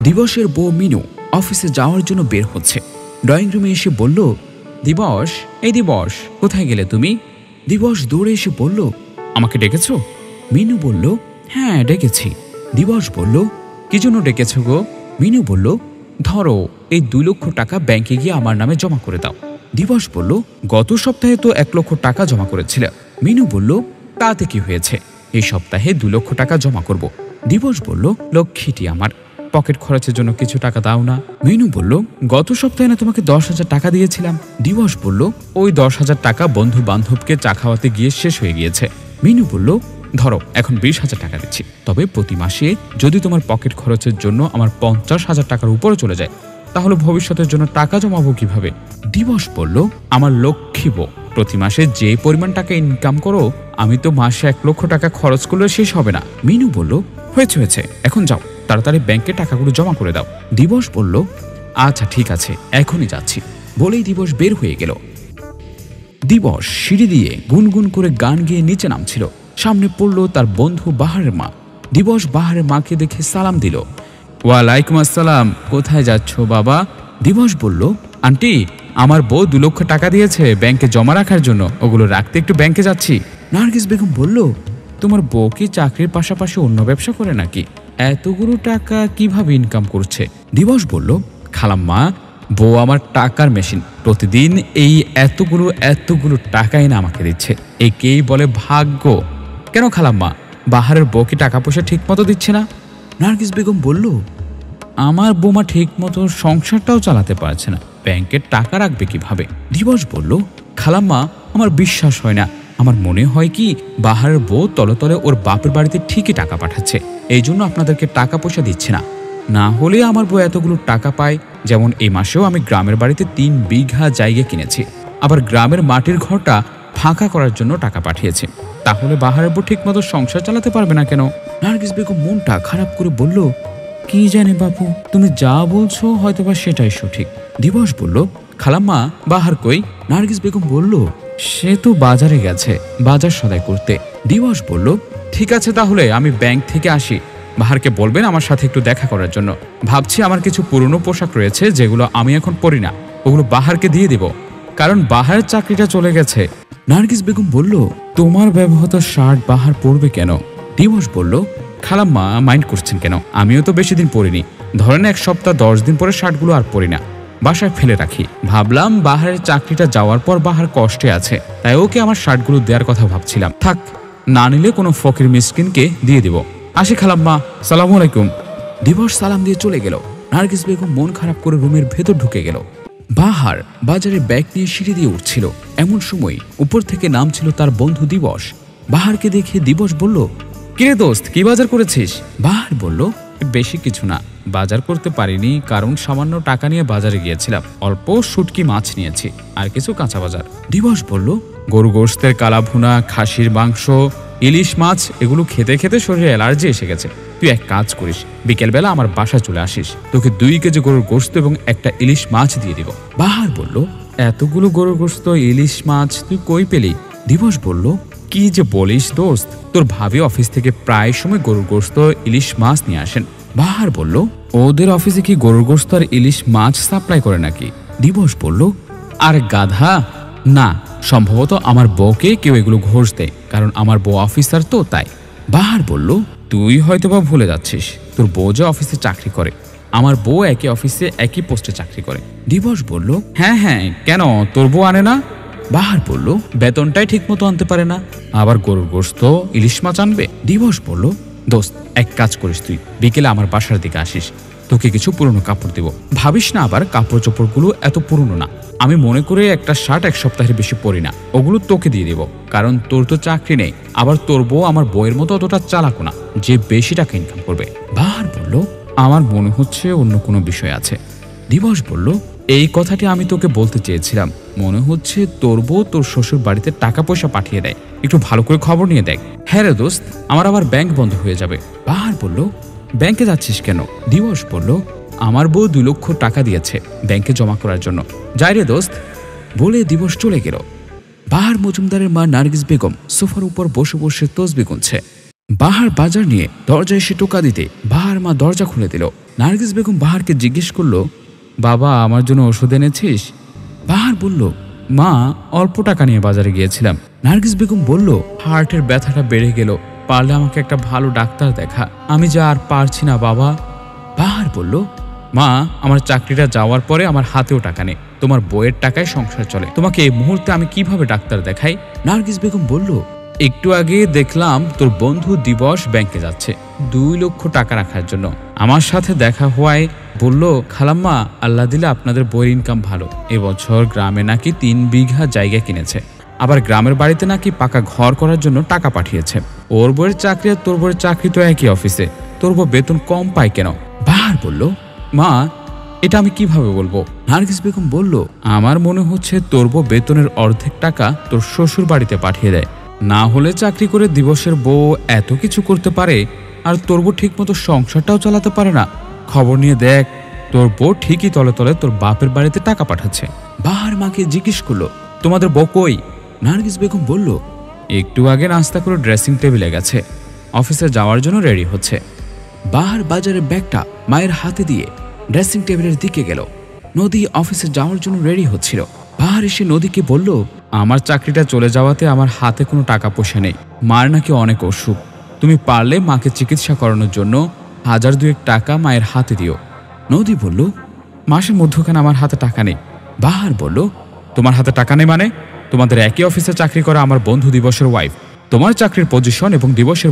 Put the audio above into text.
দিবসের বউ মিনু অফিসে যাওয়ার জন্য বের হচ্ছে। ড্রয়িং রুমে এসে বলল, দিবস, এই দিবস, কোথায় গেলে তুমি? দিবস দৌড়ে এসে বলল, আমাকে ডেকেছো? মিনু বলল, হ্যাঁ ডেকেছি। দিবস বলল, কি জন্য ডেকেছো গো? মিনু বলল, ধরো এই 2 লক্ষ টাকা ব্যাংকে গিয়ে আমার নামে জমা করে দাও। দিবস বলল, গত সপ্তাহে তো 1 লক্ষ টাকা জমা করেছিল। মিনু বলল, তাতে কি হয়েছে, এই সপ্তাহে 2 লক্ষ টাকা জমা করব। দিবস বলল, লক্ষ্মীটি আমার, পকেট খরচের জন্য কিছু টাকা দাও না। মিনু বলল, গত সপ্তাহে না তোমাকে 10,000 টাকা দিয়েছিলাম। দিবস বলল, ওই 10,000 টাকা বন্ধু বান্ধবকে চা খাওয়াতে গিয়ে শেষ হয়ে গিয়েছে। মিনু বলল, ধরো এখন 20,000 টাকা দিচ্ছি, তবে প্রতি মাসে যদি তোমার পকেট খরচের জন্য আমার 50,000 টাকার উপরে চলে যায়, তাহলে ভবিষ্যতের জন্য টাকা জমাবো কিভাবে? দিবস বলল, আমার লক্ষ্মী বউ, প্রতি মাসে যে পরিমাণ টাকা ইনকাম করো, আমি তো মাসে 1 লক্ষ টাকা খরচ করলে শেষ হবে না। মিনু বলল, হয়েছে, এখন যাও, তাড়াতাড়ি ব্যাংকে টাকাগুলো জমা করে দাও। দিবস বলল, আচ্ছা ঠিক আছে, এখনই যাচ্ছি, বলেই দিবস বের হয়ে গেল। দিবস সিঁড়ি দিয়ে গুনগুন করে গান গেয়ে নিচে নামছিল। সামনে পড়ল তার বন্ধু বাহারের মা। দিবস বাহারের মাকে দেখে সালাম দিল। ওয়ালাইকুম আসসালাম, কোথায় যাচ্ছ বাবা? দিবস বলল, আন্টি, আমার বউ 2 লক্ষ টাকা দিয়েছে ব্যাংকে জমা রাখার জন্য, ওগুলো রাখতে একটু ব্যাংকে যাচ্ছি। নার্গিস বেগম বলল, তোমার বউ কি চাকরির পাশাপাশি অন্য ব্যবসা করে নাকি? এতগুলো টাকা কিভাবে ইনকাম করছে? দিবস বলল, খালাম্মা, বউ আমার টাকার মেশিন, প্রতিদিন এই এতগুলো টাকাই না আমাকে দিচ্ছে, একেই বলে ভাগ্য। কেন খালাম্মা, বাহারের বউ কি টাকা পয়সা ঠিক মতো দিচ্ছে না? নার্গিস বেগম বলল, আমার বৌমা ঠিক মতো সংসারটাও চালাতে পারছে না, ব্যাংকের টাকা রাখবে কিভাবে? দিবস বলল, খালাম্মা, আমার বিশ্বাস হয় না, আমার মনে হয় কি বাহারের বউ তলে তলে ওর বাপের বাড়িতে ঠিকই টাকা পাঠাচ্ছে, এই জন্য আপনাদেরকে টাকা পয়সা দিচ্ছে না। না হলে আমার বউ এতগুলো টাকা পায়। যেমন এই মাসেও আমি গ্রামের বাড়িতে 3 বিঘা জায়গা কিনেছি, আবার গ্রামের মাটির ঘরটা ফাঁকা করার জন্য টাকা পাঠিয়েছে। তাহলে বাহারের বউ ঠিক মতো সংসার চালাতে পারবে না কেন? নার্গিস বেগম মনটা খারাপ করে বলল, কি জানে বাপু, তুমি যা বলছো হয়তোবা সেটাই সঠিক। দিবস বলল, খালাম্মা, বাহার কই? নার্গিস বেগম বলল, সে তো বাজারে গেছে বাজার সদাই করতে। দিবস বলল, ঠিক আছে, তাহলে আমি ব্যাংক থেকে আসি, বাহারকে বলবেন আমার সাথে একটু দেখা করার জন্য। ভাবছি আমার কিছু পুরনো পোশাক রয়েছে যেগুলো আমি এখন পরি না, ওগুলো বাহারকে দিয়ে দিব, কারণ বাহারের চাকরিটা চলে গেছে। নার্গিস বেগম বলল, তোমার ব্যবহৃত শার্ট বাহার পরবে কেন? দিবস বলল, খালাম্মা, মাইন্ড করছেন কেন? আমিও তো বেশি দিন পরিনি, ধরেন 1 সপ্তাহ 10 দিন পরে শার্টগুলো আর পরি না, বাসায় ফেলে রাখি। ভাবলাম বাহারের চাকরিটা যাওয়ার পর বাহার কষ্টে আছে, তাই ওকে আমার শার্টগুলো দেওয়ার কথা ভাবছিলাম, থাক, না নিলে কোনো ফকির মিসকিনকে দিয়ে দিব। আসি খালাম্মা, সালামু আলাইকুম। দিবস সালাম দিয়ে চলে গেল। নার্গিস বেগম মন খারাপ করে রুমের ভেতর ঢুকে গেল। বাহার বাজারে ব্যাগ নিয়ে সিঁড়ি দিয়ে উঠছিল, এমন সময় উপর থেকে নামছিল তার বন্ধু দিবস। বাহারকে দেখে দিবস বলল, কিরে দোস্ত, কি বাজার করেছিস? বাহার বলল, বেশি কিছু না, বাজার করতে পারিনি কারণ সামান্য টাকা নিয়ে বাজারে গিয়েছিলাম, অল্প শুটকি মাছ নিয়েছি, আর কিছু কাঁচা বাজার। দিবস বলল, গরু গোশতের কালা ভুনা, খাসির মাংস, ইলিশ মাছ, এগুলো খেতে খেতে শরীরে অ্যালার্জি এসে গেছে। তুই এক কাজ করিস, বিকেলবেলা আমার বাসায় চলে আসিস, তোকে 2 কেজি গরুর গোশত এবং একটা ইলিশ মাছ দিয়ে দিব। বাহার বলল, এতগুলো গরুর গোশত, ইলিশ মাছ তুই কই পেলি? দিবস বলল, কি যে বলিস দোস্ত, তোর ভাবি অফিস থেকে প্রায় সময় গরুর গোশত, ইলিশ মাছ নিয়ে আসেন। বাহার বলল, ওদের অফিসে কি গরুর গোশত আর ইলিশ মাছ সাপ্লাই করে নাকি? দিবস বলল, আর গাধা, না, সম্ভবত আমার বউকে কেউ এগুলো ঘোষ দেয়, কারণ আমার বউ অফিসার তো তাই। বাহার বলল, তুই হয়তোবা ভুলে যাচ্ছিস, তোর বউ যে অফিসে চাকরি করে, আমার বউ একই অফিসে একই পোস্টে চাকরি করে। দিবস বলল, হ্যাঁ, কেন, তোর বউ আনে না? বাহার বলল, বেতনটাই ঠিক মতো আনতে পারে না, আবার গরুর গোশত, ইলিশ মাছ আনবে? দিবস বলল, দোস্ত, এক কাজ করিস, তুই বিকেলে আমার বাসার দিকে আসিস, তোকে কিছু পুরনো কাপড় দেব। ভাবিস না আবার কাপড় চোপড়গুলো এত পুরনো না, আমি মনে করে একটা শার্ট 1 সপ্তাহের বেশি পরি না, ওগুলো তোকে দিয়ে দেব, কারণ তোর তো চাকরি নেই, আবার তোর বউ আমার বউয়ের মতো অতটা চালাকো না যে বেশি টাকা ইনকাম করবে। বাহার বলল, আমার মনে হচ্ছে অন্য কোনো বিষয় আছে। দিবস বলল, এই কথাটি আমি তোকে বলতে চেয়েছিলাম, মনে হচ্ছে তোর বউ তোর শ্বশুর বাড়িতে টাকা পয়সা পাঠিয়ে দেয়, একটু ভালো করে খবর নিয়ে দেখ। হ্যাঁ রে দোস্ত, আমার আবার ব্যাংক বন্ধ হয়ে যাবে। বাহার বলল, ব্যাংকে যাচ্ছিস কেন? দিবস বলল, আমার বউ 2 লক্ষ টাকা দিয়েছে ব্যাংকে জমা করার জন্য, যাই রে দোস্ত, বলে দিবস চলে গেল। বাহার মজুমদারের মা নার্গিস বেগম সোফার উপর বসে বসে তসবিহ গুনছে। বাহার বাজার নিয়ে দরজায় এসে টোকা দিতে বাহার মা দরজা খুলে দিল। নার্গিস বেগম বাহারকে জিজ্ঞেস করলো, বাবা আমার জন্য ওষুধ এনেছিস? বাহার বলল, মা অল্প টাকা নিয়ে বাজারে গিয়েছিলাম। নার্গিস বেগম বলল, হার্টের ব্যথাটা বেড়ে গেল, পারলে আমাকে একটা ভালো ডাক্তার দেখা, আমি যা আর পারছি না বাবা। বাহার বলল, মা আমার চাকরিটা যাওয়ার পরে আমার হাতেও টাকা নেই, তোমার বইয়ের টাকায় সংসার চলে, তোমাকে এই মুহূর্তে আমি কিভাবে ডাক্তার দেখাই? নার্গিস বেগম বলল, একটু আগে দেখলাম তোর বন্ধু দিবস ব্যাংকে যাচ্ছে 2 লক্ষ টাকা রাখার জন্য। আমার সাথে দেখা হওয়ায় বলল, খালাম্মা আল্লাহ দিলে আপনাদের বইয়ের ইনকাম ভালো, এবছর গ্রামে নাকি 3 বিঘা জায়গা কিনেছে, আবার গ্রামের বাড়িতে নাকি পাকা ঘর করার জন্য টাকা পাঠিয়েছে। ওর বইয়ের চাকরি আর তোর বইয়ের চাকরি তো একই অফিসে, তোর বউ বেতন কম পায় কেন? বাহার বলল, মা এটা আমি কিভাবে বলবো? নার্গিস বেগম বলল, আমার মনে হচ্ছে তোর বউ বেতনের অর্ধেক টাকা তোর শ্বশুর বাড়িতে পাঠিয়ে দেয়, না হলে চাকরি করে দিবসের বউ এত কিছু করতে পারে আর তোর বউ ঠিক মতো সংসারটাও চালাতে পারে না। খবর নিয়ে দেখ, তোর বউ ঠিকই তলে তলে তোর বাপের বাড়িতে টাকা পাঠাচ্ছে। বাহার মাকে জিজ্ঞেস করলো, তোমাদের বউ কই? নার্গিস বেগম বলল, একটু আগে নাস্তা করে ড্রেসিং টেবিলে গেছে, অফিসে যাওয়ার জন্য রেডি হচ্ছে। বাহার বাজারের ব্যাগটা মায়ের হাতে দিয়ে ড্রেসিং টেবিলের দিকে গেল। নদী অফিসে যাওয়ার জন্য রেডি হচ্ছিল। বাহার এসে নদীকে বলল, আমার চাকরিটা চলে যাওয়াতে আমার হাতে কোনো টাকা পয়সা নেই, মার নাকি অনেক অসুখ, তুমি পারলে মাকে চিকিৎসা করানোর জন্য 1000-2 টাকা মায়ের হাতে দিও। নদী বলল, মাসের মধ্যখানে আমার হাতে টাকা নেই। বাহার বলল, তোমার হাতে টাকা নেই মানে? তোমাদের একই অফিসে চাকরি করা আমার বন্ধু দিবসের ওয়াইফ, তোমার চাকরির পজিশন এবং দিবসের